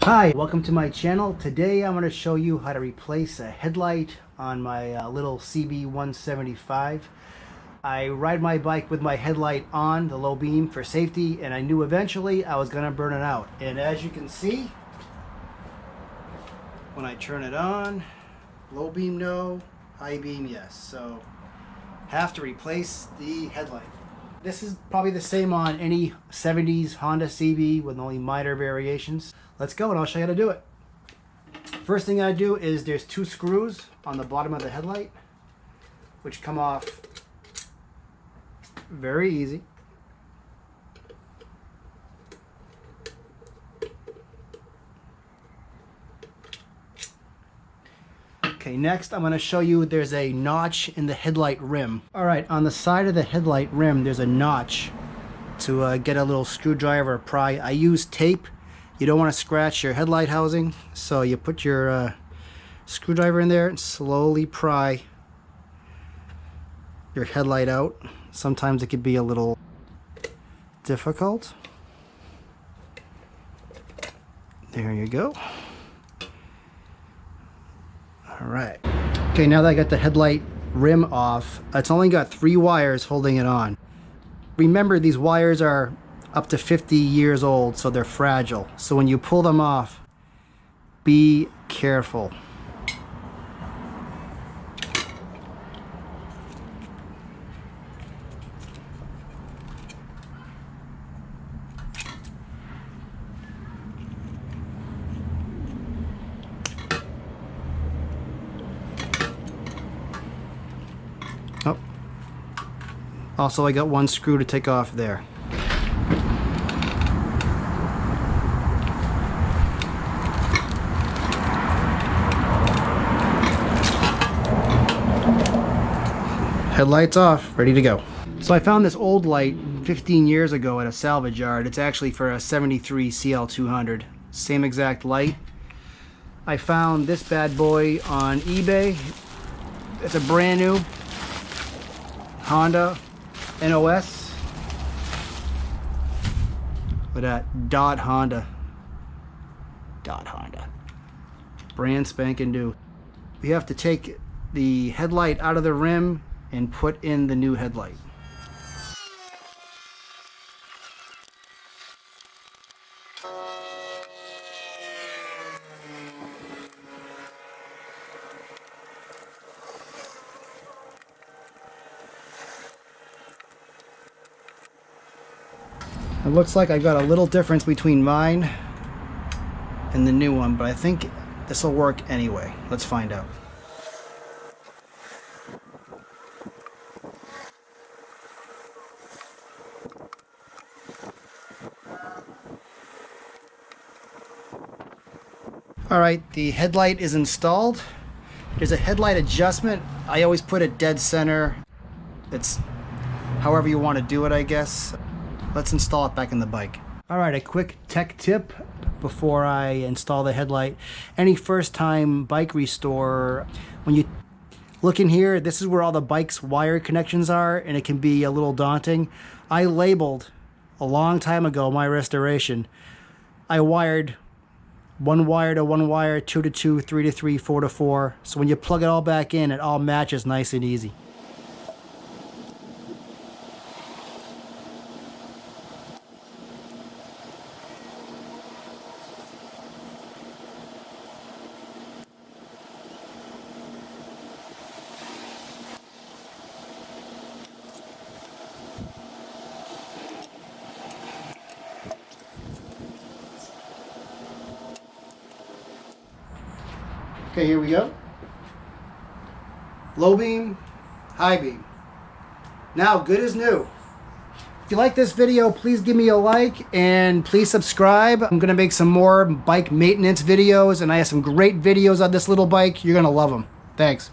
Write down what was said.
Hi, welcome to my channel. Today I'm going to show you how to replace a headlight on my little CB175. I ride my bike with my headlight on, the low beam, for safety, and I knew eventually I was going to burn it out. And as you can see, when I turn it on, low beam no, high beam yes. So have to replace the headlight. This is probably the same on any 70s Honda CB with only minor variations. Let's go and I'll show you how to do it. First thing I do is there's two screws on the bottom of the headlight which come off very easy. Okay, next I'm going to show you there's a notch in the headlight rim. Alright, on the side of the headlight rim there's a notch to get a little screwdriver pry. I use tape. You don't want to scratch your headlight housing, so you put your screwdriver in there and slowly pry your headlight out. Sometimes it could be a little difficult. There you go. Alright. Okay, now that I got the headlight rim off, it's only got 3 wires holding it on. Remember, these wires are up to 50 years old, so they're fragile. So when you pull them off, be careful. Oh. Also, I got one screw to take off there. Headlights off, ready to go. So I found this old light 15 years ago at a salvage yard. It's actually for a 73 CL200. Same exact light. I found this bad boy on eBay. It's a brand new Honda NOS. Look at that, Dot Honda. Brand spanking new. We have to take the headlight out of the rim and put in the new headlight. It looks like I've got a little difference between mine and the new one, but I think this will work anyway. Let's find out. Alright, the headlight is installed. There's a headlight adjustment. I always put it dead center. It's however you want to do it, I guess. Let's install it back in the bike. Alright, a quick tech tip before I install the headlight. Any first time bike restorer, when you look in here, this is where all the bike's wire connections are, and it can be a little daunting. I labeled a long time ago my restoration. I wired 1 wire to 1 wire, 2 to 2, 3 to 3, 4 to 4. So when you plug it all back in, it all matches nice and easy. Okay, here we go. Low beam, high beam. Now, good as new. If you like this video, please give me a like and please subscribe. I'm gonna make some more bike maintenance videos, and I have some great videos on this little bike. You're gonna love them. Thanks.